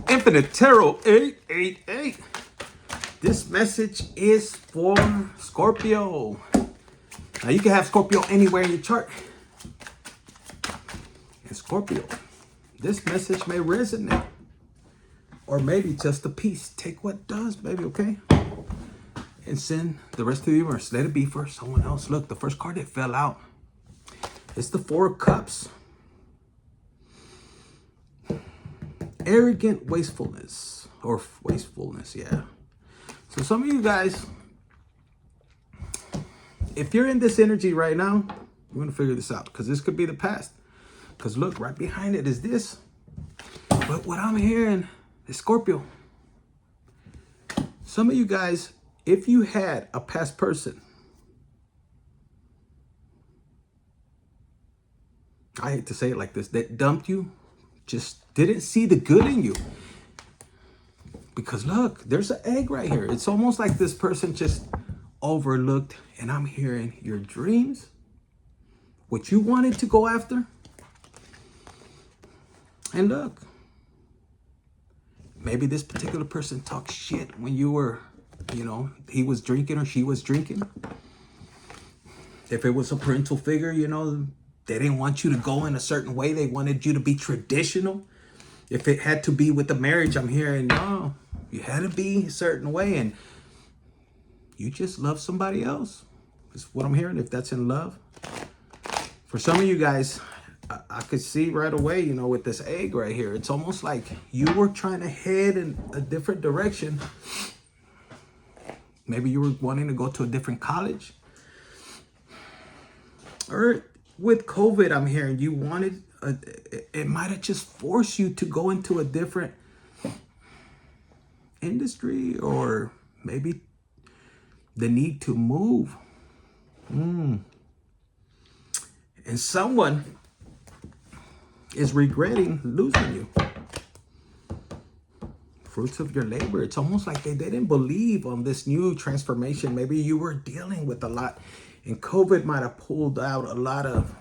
Infinite Tarot 888. This message is for Scorpio. Now you can have Scorpio anywhere in your chart. And Scorpio, this message may resonate. Or maybe just a piece. Take what does, baby, okay? And send the rest of the universe. Let it be for someone else. Look, the first card that fell out. It's the Four of Cups. Arrogant wastefulness. Or wastefulness, yeah. So some of you guys, if you're in this energy right now, we're going to figure this out. Because this could be the past. Because look, right behind it is this. But what I'm hearing is Scorpio. Some of you guys, if you had a past person, I hate to say it like this, that dumped you, just didn't see the good in you. Because look, there's an egg right here. It's almost like this person just overlooked, and I'm hearing your dreams, what you wanted to go after. And look, maybe this particular person talked shit when you were, he was drinking or she was drinking. If it was a parental figure, they didn't want you to go in a certain way. They wanted you to be traditional. If it had to be with the marriage, I'm hearing, no, you had to be a certain way. And you just love somebody else. Is what I'm hearing, if that's in love. For some of you guys, I could see right away, with this egg right here. It's almost like you were trying to head in a different direction. Maybe you were wanting to go to a different college. Or with COVID, I'm hearing you wanted, it might have just forced you to go into a different industry, or maybe the need to move. And someone is regretting losing you. Fruits of your labor. It's almost like they didn't believe on this new transformation. Maybe you were dealing with a lot, and COVID might have pulled out a lot of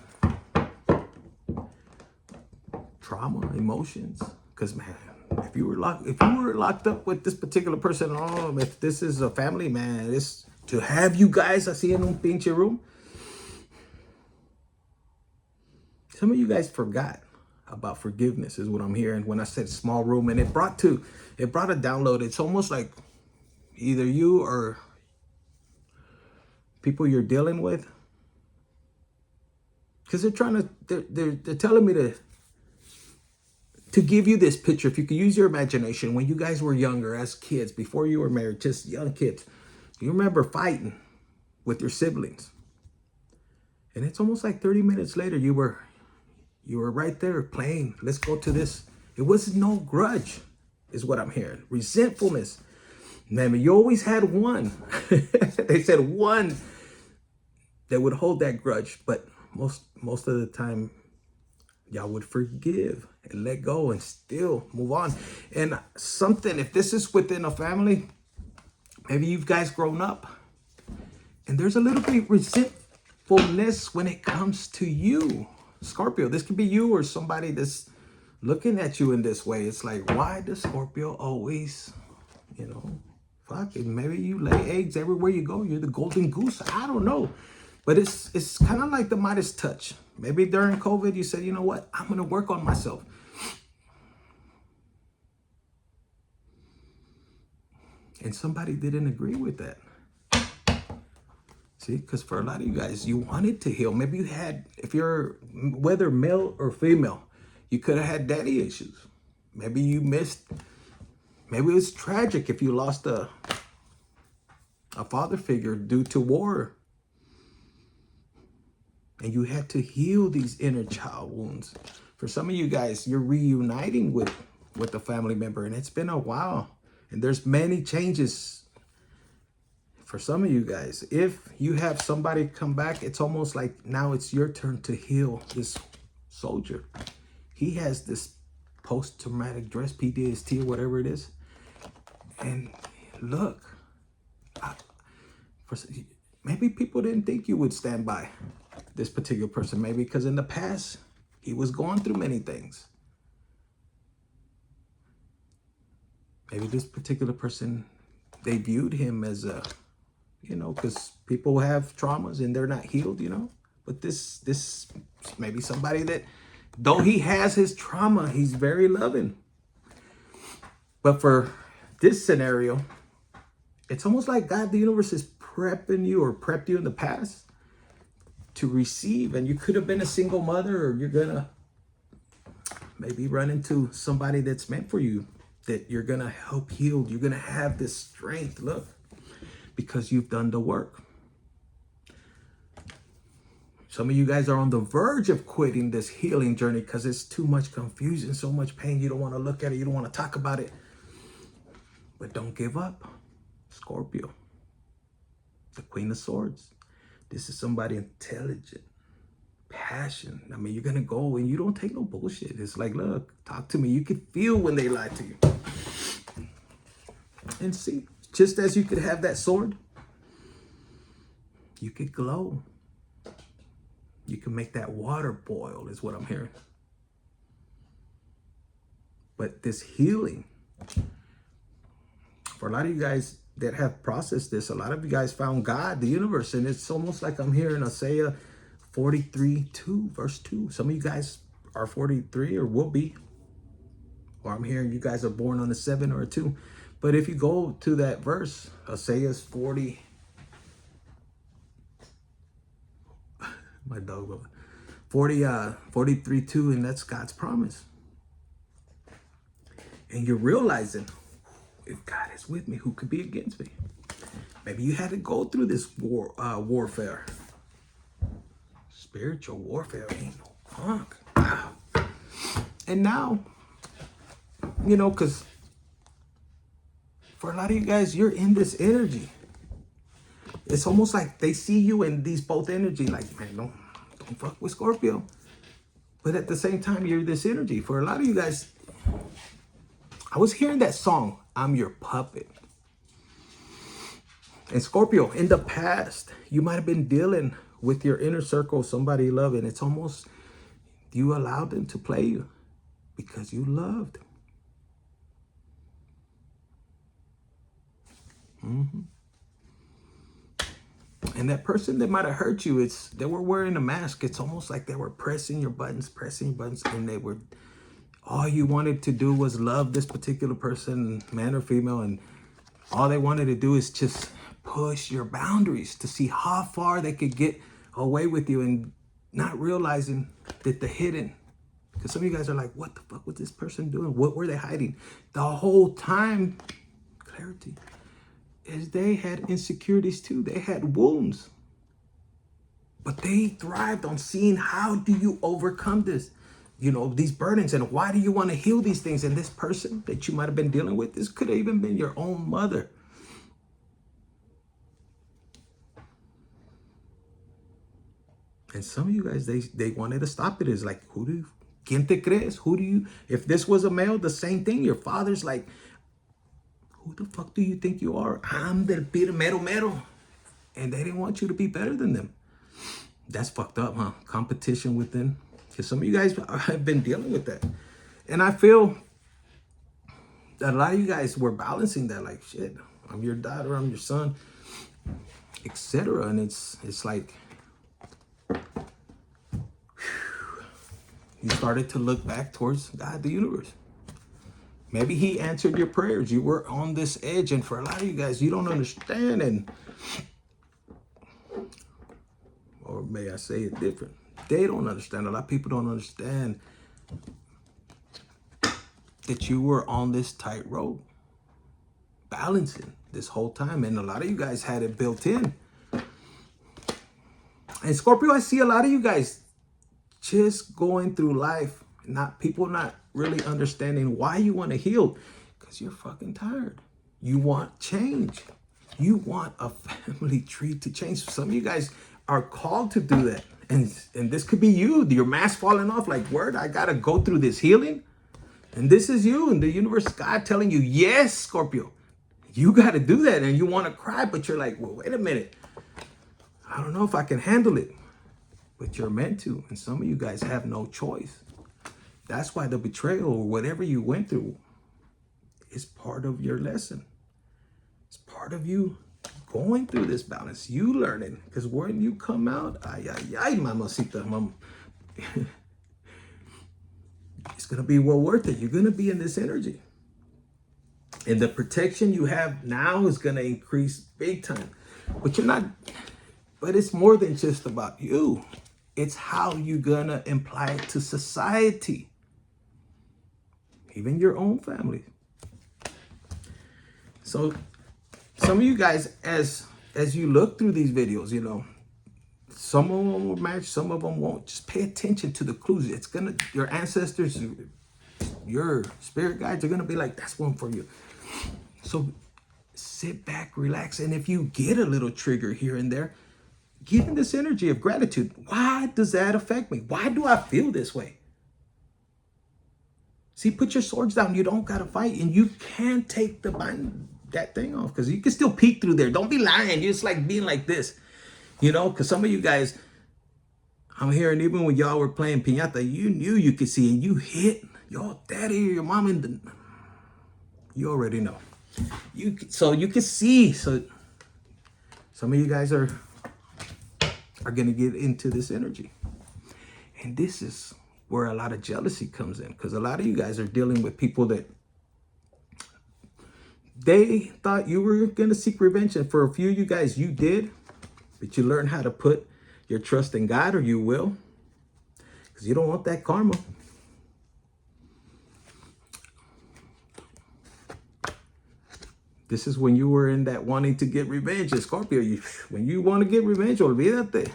trauma, emotions. Because man, if you were locked up with this particular person, if this is a family, man, this to have you guys así en un pinche room. Some of you guys forgot about forgiveness, is what I'm hearing when I said small room, and it brought a download. It's almost like either you or people you're dealing with, because they're telling me to give you this picture. If you could use your imagination, when you guys were younger, as kids, before you were married, just young kids, you remember fighting with your siblings, and it's almost like 30 minutes later you were right there playing. Let's go to this. It was no grudge, is what I'm hearing. Resentfulness. Man, you always had one. They said one that would hold that grudge, but most of the time, y'all would forgive and let go and still move on. And something, if this is within a family, maybe you guys grown up, and there's a little bit of resentfulness when it comes to you. Scorpio, this could be you or somebody that's looking at you in this way. It's like, why does Scorpio always, fuck it. Maybe you lay eggs everywhere you go. You're the golden goose. I don't know. But it's kind of like the Midas touch. Maybe during COVID, you said, you know what? I'm going to work on myself. And somebody didn't agree with that. See, because for a lot of you guys, you wanted to heal. Maybe you had, whether male or female, you could have had daddy issues. Maybe you missed, maybe it was tragic if you lost a father figure due to war. And you had to heal these inner child wounds. For some of you guys, you're reuniting with a family member, and it's been a while. And there's many changes. For some of you guys, if you have somebody come back, it's almost like now it's your turn to heal this soldier. He has this post-traumatic stress, PTSD, or whatever it is. And look, maybe people didn't think you would stand by this particular person. Maybe because in the past, he was going through many things. Maybe this particular person, they viewed him as a, you know, because people have traumas and they're not healed, you know. But this maybe somebody that, though he has his trauma, he's very loving. But for this scenario, it's almost like God, the universe, is prepping you or prepped you in the past to receive. And you could have been a single mother, or you're gonna maybe run into somebody that's meant for you, that you're gonna help heal. You're gonna have this strength, look, because you've done the work. Some of you guys are on the verge of quitting this healing journey because it's too much confusion, so much pain. You don't want to look at it. You don't want to talk about it. But don't give up. Scorpio, the Queen of Swords. This is somebody intelligent, passion. I mean, you're going to go and you don't take no bullshit. It's like, look, talk to me. You can feel when they lie to you. And see, just as you could have that sword, you could glow. You can make that water boil, is what I'm hearing. But this healing, for a lot of you guys that have processed this, a lot of you guys found God, the universe, and it's almost like I'm hearing Isaiah 43:2, verse 2. Some of you guys are 43 or will be, or I'm hearing you guys are born on a 7 or a 2. But if you go to that verse, Isaiah's 40, my dog, 43:2, and that's God's promise. And you're realizing, if God is with me, who could be against me? Maybe you had to go through this warfare. Spiritual warfare ain't no punk. Wow. And now, you know, because for a lot of you guys, you're in this energy. It's almost like they see you in these both energy. Like, man, don't fuck with Scorpio. But at the same time, you're this energy. For a lot of you guys, I was hearing that song, I'm Your Puppet. And Scorpio, in the past, you might have been dealing with your inner circle, somebody you love, and it's almost you allowed them to play you because you loved. And that person that might have hurt you, they were wearing a mask. It's almost like they were pressing your buttons, and they were, all you wanted to do was love this particular person, man or female, and all they wanted to do is just push your boundaries to see how far they could get away with you, and not realizing that the hidden, because some of you guys are like, what the fuck was this person doing? What were they hiding? The whole time, clarity, is they had insecurities too. They had wounds. But they thrived on seeing, how do you overcome this? You know, these burdens, and why do you want to heal these things? And this person that you might have been dealing with, this could have even been your own mother. And some of you guys, they wanted to stop it. It's like, ¿quién te crees? Who do you, if this was a male, the same thing. Your father's like, who the fuck do you think you are? I'm the mero mero. And they didn't want you to be better than them. That's fucked up, huh? Competition within. Because some of you guys have been dealing with that. And I feel that a lot of you guys were balancing that, like, shit, I'm your daughter, I'm your son, etc. And it's like, you started to look back towards God, the universe. Maybe he answered your prayers. You were on this edge. And for a lot of you guys, you don't understand. And, or may I say it different? They don't understand. A lot of people don't understand that you were on this tightrope, balancing this whole time. And a lot of you guys had it built in. And Scorpio, I see a lot of you guys just going through life, people not really understanding why you want to heal, because you're fucking tired. You want change. You want a family tree to change. Some of you guys are called to do that. And this could be you, your mask falling off, like, word, I got to go through this healing. And this is you, and the universe, God telling you, yes, Scorpio, you got to do that. And you want to cry, but you're like, well, wait a minute. I don't know if I can handle it. But you're meant to. And some of you guys have no choice. That's why the betrayal or whatever you went through, is part of your lesson. It's part of you going through this balance, you learning. Because when you come out, ay, mamacita, mom, it's going to be well worth it. You're going to be in this energy. And the protection you have now is going to increase big time. But you're not, but it's more than just about you. It's how you're going to apply it to society. Even your own family. So some of you guys, as you look through these videos, you know, some of them will match, some of them won't. Just pay attention to the clues. It's gonna, your ancestors, your spirit guides are gonna be like, that's one for you. So sit back, relax, and if you get a little trigger here and there, give in this energy of gratitude. Why does that affect me? Why do I feel this way? See, put your swords down. You don't gotta fight, and you can take that thing off, because you can still peek through there. Don't be lying. You're just like being like this, you know, because some of you guys, I'm hearing, even when y'all were playing piñata, you knew you could see, and you hit your daddy or your mom in the, you already know. So you can see. So some of you guys are gonna get into this energy, and this is where a lot of jealousy comes in, because a lot of you guys are dealing with people that they thought you were going to seek revenge. And for a few of you guys, you did, but you learned how to put your trust in God, or you will, because you don't want that karma. This is when you were in that wanting to get revenge. And Scorpio, when you want to get revenge, olvídate.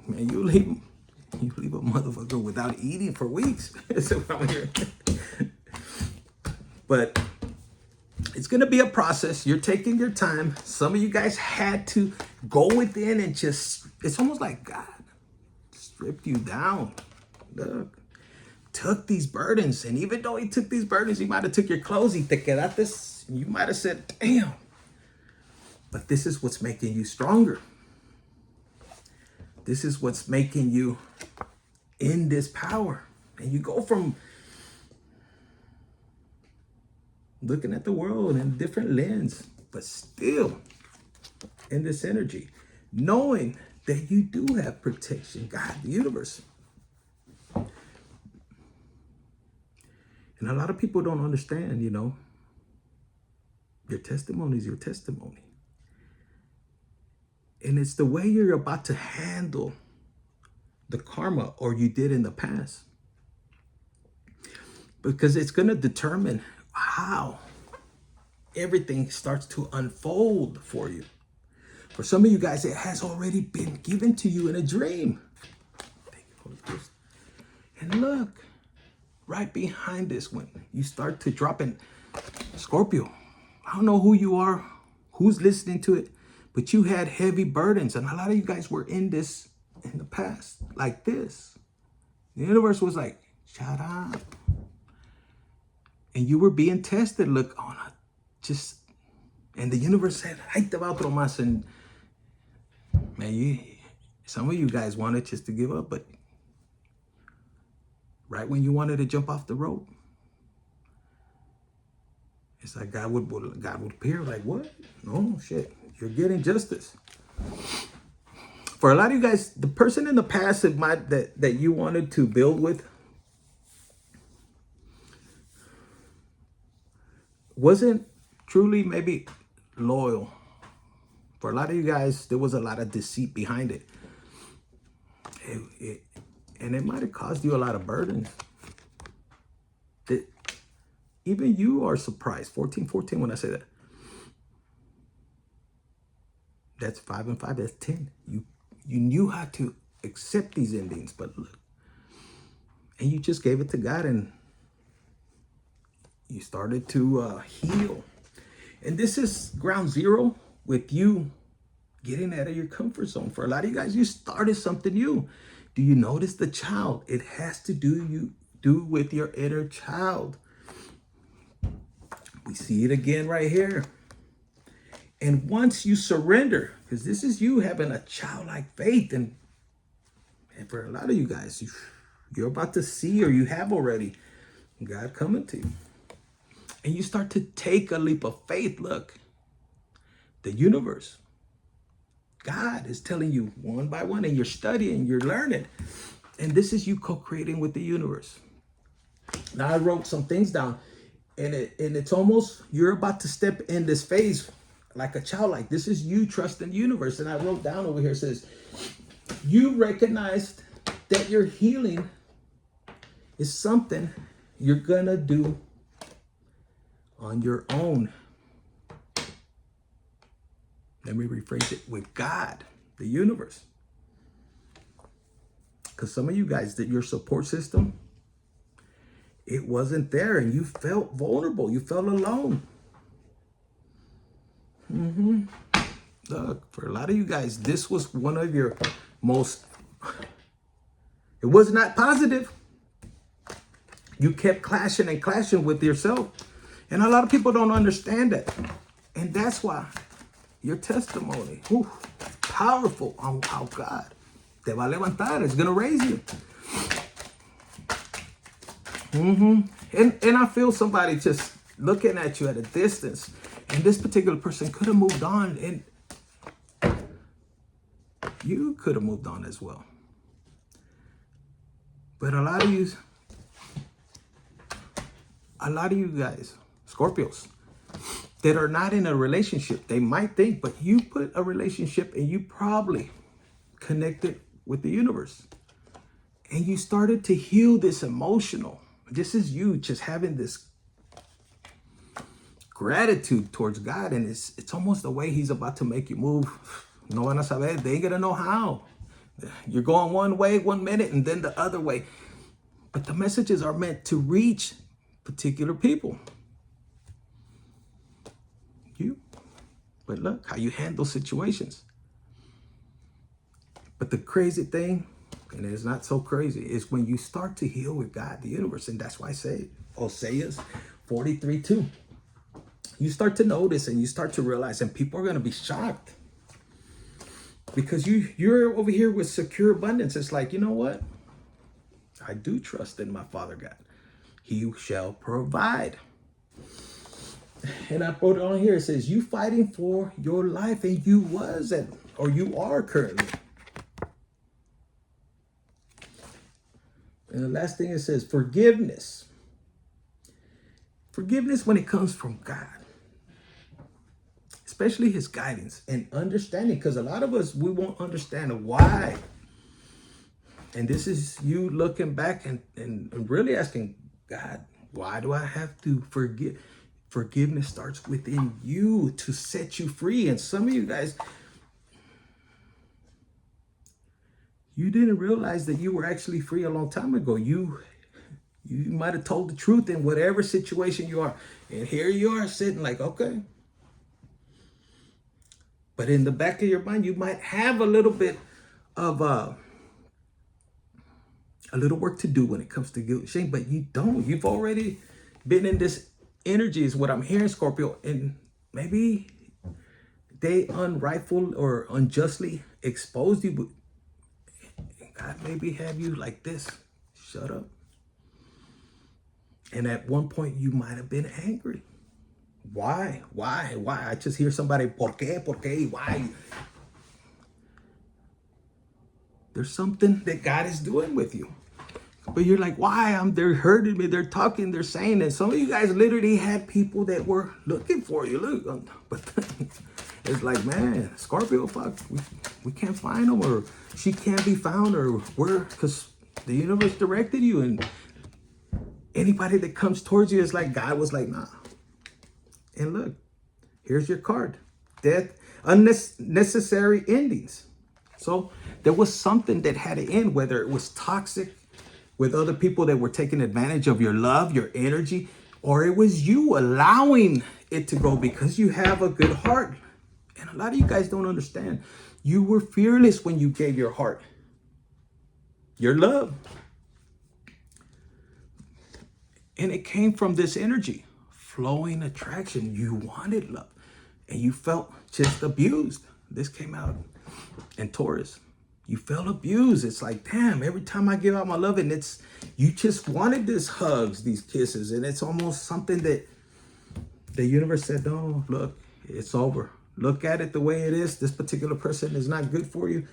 Man, you leave a motherfucker without eating for weeks. But it's going to be a process. You're taking your time. Some of you guys had to go within and just, it's almost like God stripped you down. Look, took these burdens. And even though he took these burdens, he might have took your clothes. Y te quedaste, you might have said, damn. But this is what's making you stronger. This is what's making you in this power. And you go from looking at the world in a different lens, but still in this energy, knowing that you do have protection, God, the universe. And a lot of people don't understand, you know, your testimony is your testimony. And it's the way you're about to handle the karma, or you did in the past. Because it's going to determine how everything starts to unfold for you. For some of you guys, it has already been given to you in a dream. Thank you, Holy Ghost. And look, right behind this one, you start to drop in Scorpio. I don't know who you are, who's listening to it, but you had heavy burdens. And a lot of you guys were in this in the past, like this. The universe was like, shut up. And you were being tested. Look, and the universe said, ay, te va otro más. And man, some of you guys wanted just to give up, but right when you wanted to jump off the rope, it's like God would appear like, what? No, shit, you're getting justice. For a lot of you guys, the person in the past that you wanted to build with wasn't truly maybe loyal. For a lot of you guys, there was a lot of deceit behind it. And it might have caused you a lot of burdens. That even you are surprised. 14, when I say that. That's 5 and 5, that's 10. You knew how to accept these endings, but look. And you just gave it to God, and you started to heal. And this is ground zero with you getting out of your comfort zone. For a lot of you guys, you started something new. Do you notice the child? It has to do with your inner child. We see it again right here. And once you surrender, because this is you having a childlike faith, and for a lot of you guys, you're about to see, or you have already, God coming to you. And you start to take a leap of faith. Look, the universe, God is telling you one by one, and you're studying, you're learning. And this is you co-creating with the universe. Now I wrote some things down, and it's almost, you're about to step in this phase like a child. Like, this is you trusting the universe. And I wrote down over here, it says, you recognized that your healing is something you're gonna do on your own. Let me rephrase it, with God, the universe. Because some of you guys, that your support system, it wasn't there, and you felt vulnerable. You felt alone. Look, for a lot of you guys, this was one of your most, it was not positive. You kept clashing and clashing with yourself. And a lot of people don't understand that. And that's why your testimony, powerful on how God te va a levantar, is going to raise you. And I feel somebody just looking at you at a distance, and this particular person could have moved on, and you could have moved on as well. But a lot of you guys, Scorpios, that are not in a relationship, they might think, but you put a relationship and you probably connected with the universe. And you started to heal this emotional. This is you just having this gratitude towards God. And it's almost the way he's about to make you move. No van a saber. They ain't gonna know how. You're going one way 1 minute and then the other way. But the messages are meant to reach particular people. But look how you handle situations. But the crazy thing, and it's not so crazy, is when you start to heal with God, the universe. And that's why I say Hoseas 43:2. You start to notice and you start to realize, and people are going to be shocked. Because you're over here with secure abundance. It's like, you know what? I do trust in my Father God. He shall provide. And I put it on here. It says, you fighting for your life, and you wasn't, or you are currently. And the last thing it says, forgiveness. Forgiveness when it comes from God. Especially his guidance and understanding. Because a lot of us, we won't understand why. And this is you looking back and really asking God, why do I have to forgive? Forgiveness starts within you to set you free. And some of you guys, you didn't realize that you were actually free a long time ago. You might have told the truth in whatever situation you are. And here you are sitting like, okay. But in the back of your mind, you might have a little bit of a little work to do when it comes to guilt and shame, but you don't. You've already been in this energy is what I'm hearing, Scorpio. And maybe they unrightful or unjustly exposed you, but God maybe have you like this. Shut up. And at one point you might have been angry. Why? I just hear somebody, ¿por qué? Why? There's something that God is doing with you. But you're like, why? They're hurting me. They're talking. They're saying that. Some of you guys literally had people that were looking for you. Look, but it's like, man, Scorpio, fuck, we can't find them, or she can't be found, or because the universe directed you. And anybody that comes towards you is like, God was like, nah. And look, here's your card. Death, unnecessary endings. So there was something that had to end, whether it was toxic with other people that were taking advantage of your love, your energy, or it was you allowing it to go because you have a good heart. And a lot of you guys don't understand. You were fearless when you gave your heart, your love. And it came from this energy, flowing attraction. You wanted love and you felt just abused. This came out in Taurus. You felt abused. It's like, damn, every time I give out my love, and you just wanted these hugs, these kisses. And it's almost something that The universe said, no, look, it's over. Look at it the way it is. This particular person is not good for you.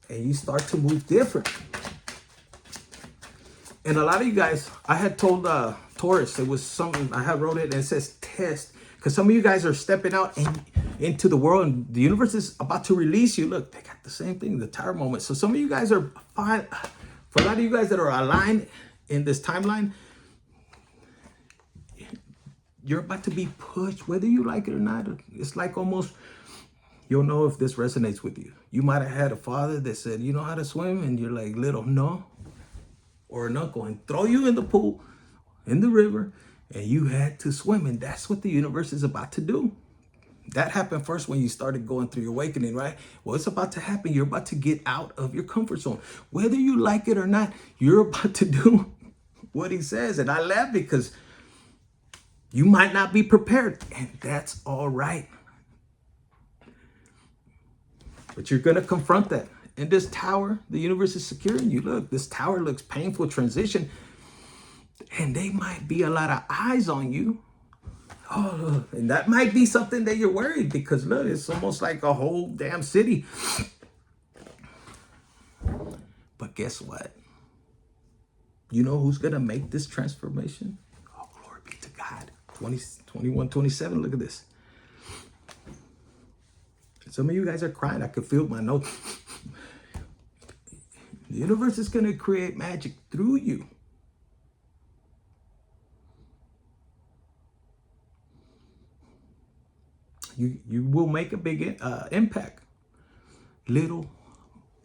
And you start to move different. And a lot of you guys, I had told Taurus, it was something, I had wrote it and it says test. Because some of you guys are stepping out and into the world and the universe is about to release you. Look, they got the same thing, the Tower moment. So some of you guys are fine. For a lot of you guys that are aligned in this timeline, you're about to be pushed, whether you like it or not. It's like almost, you'll know if this resonates with you. You might have had a father that said, you know how to swim? And you're like, little, no. Or an uncle and throw you in the pool, in the river, and you had to swim. And that's what the universe is about to do. That happened first when you started going through your awakening, right? Well, it's about to happen. You're about to get out of your comfort zone. Whether you like it or not, you're about to do what he says. And I laugh because you might not be prepared, and that's all right. But you're going to confront that. And this tower, the universe is securing you. Look, this tower looks painful transition. And they might be a lot of eyes on you. Oh, and that might be something that you're worried because look, it's almost like a whole damn city. But guess what? You know who's going to make this transformation? Oh, glory be to God. 21, 27, look at this. Some of you guys are crying. I can feel my notes. The universe is going to create magic through you. You will make a big impact. Little,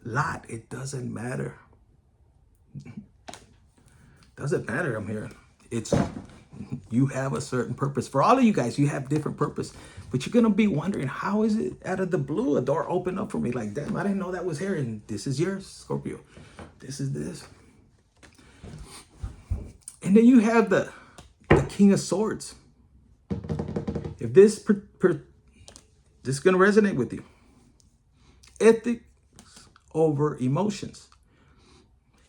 lot, it doesn't matter. Doesn't matter, I'm hearing. It's, you have a certain purpose. For all of you guys, you have different purpose. But you're going to be wondering, how is it out of the blue a door opened up for me? Like, damn, I didn't know that was here. And this is yours, Scorpio. This is this. And then you have the King of Swords. If this is going to resonate with you. Ethics over emotions.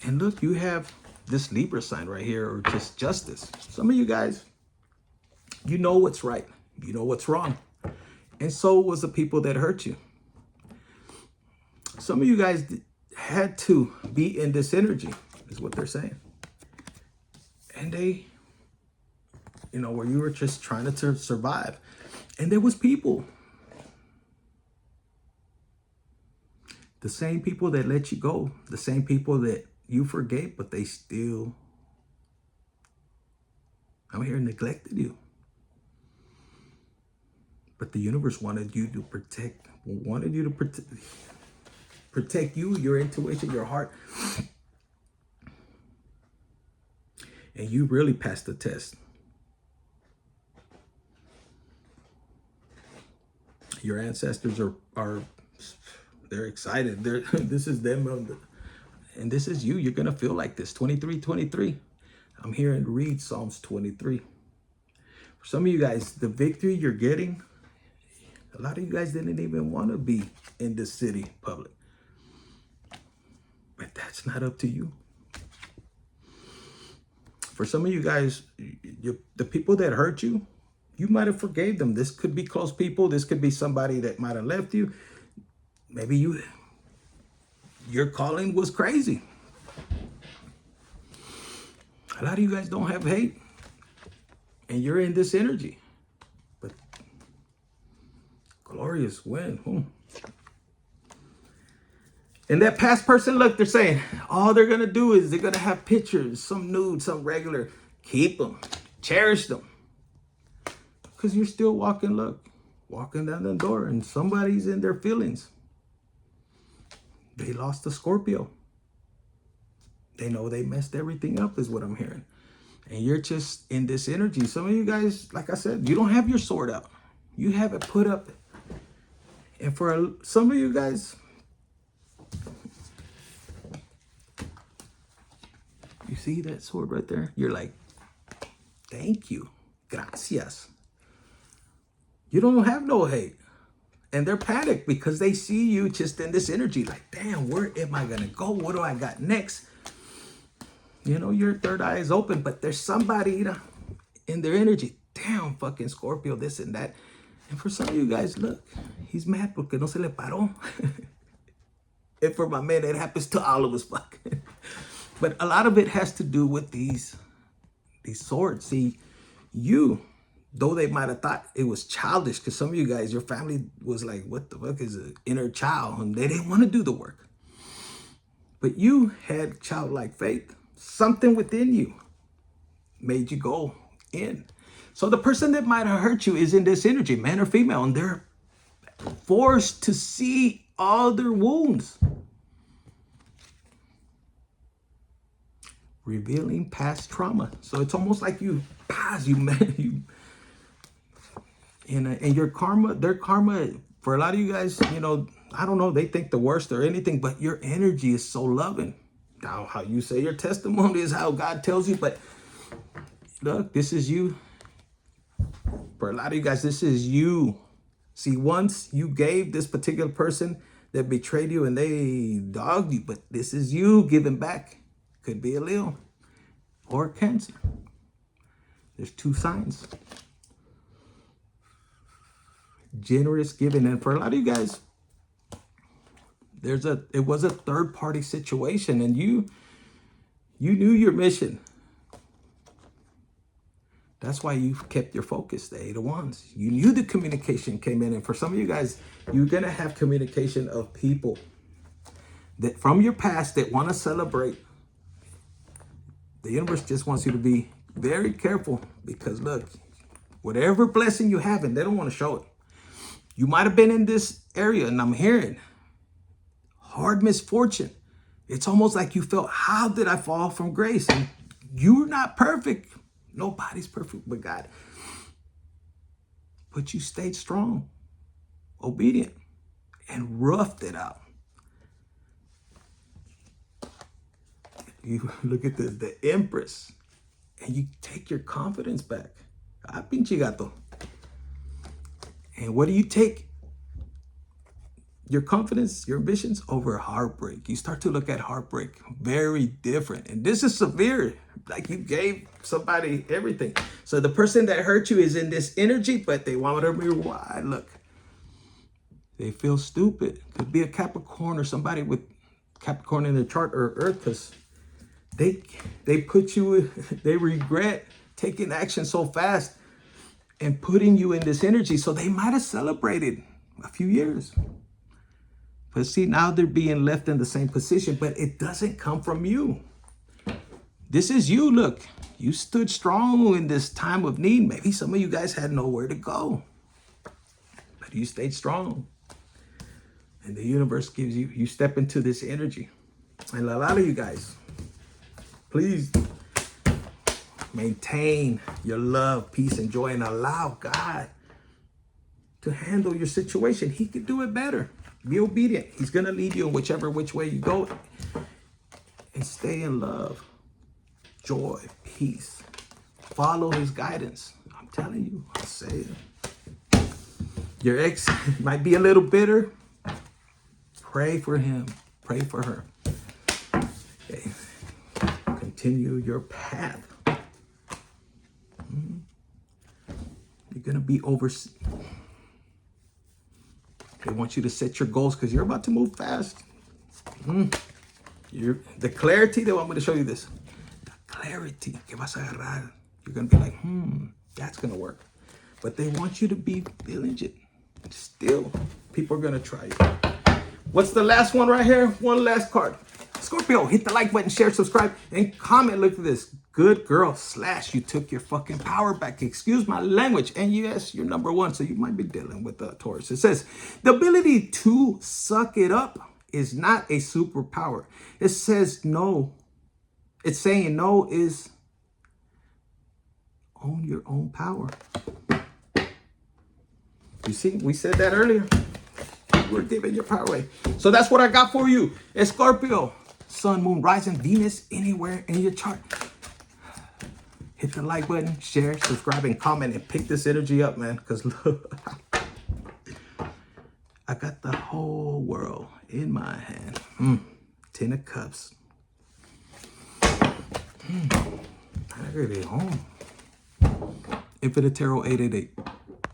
And look, you have this Libra sign right here, or just justice. Some of you guys, you know what's right. You know what's wrong. And so was the people that hurt you. Some of you guys had to be in this energy, is what they're saying. And they, you know, where you were just trying to survive. And there was people. The same people that let you go. The same people that you forgave, but they still, I'm here, neglected you. But the universe wanted you to protect you, your intuition, your heart. And you really passed the test. Your ancestors are they're excited. This is them. And this is you. You're going to feel like this. 23. I'm hearing read Psalms 23. For some of you guys, the victory you're getting, a lot of you guys didn't even want to be in this city public. But that's not up to you. For some of you guys, the people that hurt you, you might have forgave them. This could be close people. This could be somebody that might have left you. Maybe your calling was crazy. A lot of you guys don't have hate. And you're in this energy. But glorious win. And that past person, look, they're saying, all they're going to do is they're going to have pictures, some nude, some regular. Keep them. Cherish them. Because you're still walking down the door and somebody's in their feelings. They lost a Scorpio. They know they messed everything up, is what I'm hearing. And you're just in this energy. Some of you guys, like I said, you don't have your sword out. You have it put up. And for some of you guys, you see that sword right there? You're like, thank you. Gracias. You don't have no hate. And they're panicked because they see you just in this energy. Like, damn, where am I going to go? What do I got next? You know, your third eye is open, but there's somebody in their energy. damn, fucking Scorpio, this and that. And for some of you guys, look, he's mad porque no se le paró. And for my man, it happens to all of us, fuck. But a lot of it has to do with these swords. See, though they might have thought it was childish, because some of you guys, your family was like, what the fuck is an inner child? And they didn't want to do the work. But you had childlike faith. Something within you made you go in. So the person that might have hurt you is in this energy, man or female, and they're forced to see all their wounds. Revealing past trauma. So it's almost like you and your karma, their karma, for a lot of you guys, you know, I don't know, they think the worst or anything, but your energy is so loving. Now, how you say your testimony is how God tells you, but look, this is you. For a lot of you guys, this is you. See, once you gave this particular person that betrayed you and they dogged you, but this is you giving back. Could be a Leo or Cancer. There's two signs. Generous giving. And for a lot of you guys, it was a third party situation, and you knew your mission. That's why you kept your focus, the Eight of Wands. You knew the communication came in. And for some of you guys, you're going to have communication of people that from your past that want to celebrate. The universe just wants you to be very careful, because look, whatever blessing you have, and they don't want to show it. You might have been in this area, and I'm hearing hard misfortune. It's almost like you felt, how did I fall from grace? And you're not perfect. Nobody's perfect but God. But you stayed strong, obedient, and roughed it out. You look at this, the Empress, and you take your confidence back. Ah, pinche gato. And what do you take? Your confidence, your ambitions over heartbreak. You start to look at heartbreak very different. And this is severe. Like you gave somebody everything. So the person that hurt you is in this energy, but they want to be wide. Look, they feel stupid. Could be a Capricorn or somebody with Capricorn in their chart, or Earth, because they put you, they regret taking action so fast and putting you in this energy. So they might have celebrated a few years. But see, now they're being left in the same position, but it doesn't come from you. This is you. Look, you stood strong in this time of need. Maybe some of you guys had nowhere to go, but you stayed strong. And the universe gives you step into this energy. And a lot of you guys, please maintain your love, peace, and joy, and allow God to handle your situation. He could do it better. Be obedient. He's going to lead you in which way you go. And stay in love, joy, peace. Follow his guidance. I'm telling you, I'll say it. Your ex might be a little bitter. Pray for him. Pray for her. Okay. Continue your path. You're going to be They want you to set your goals because you're about to move fast. The clarity, they want me to show you this. The clarity que vas a agarrar. You're going to be like, that's going to work. But they want you to be diligent. Still, people are going to try you. What's the last one right here? One last card. Scorpio, hit the like button, share, subscribe, and comment. Look at this. Good girl / you took your fucking power back. Excuse my language. And yes, you're number one, so you might be dealing with a Taurus. It says, the ability to suck it up is not a superpower. It says no. It's saying no is own your own power. You see, we said that earlier. We're giving your power away. So that's what I got for you. It's Scorpio. Sun, moon, rising, Venus, anywhere in your chart. Hit the like button, share, subscribe, and comment, and pick this energy up, man. Because look, I got the whole world in my hand. 10 of Cups. I gotta be home. Infinite Tarot 888.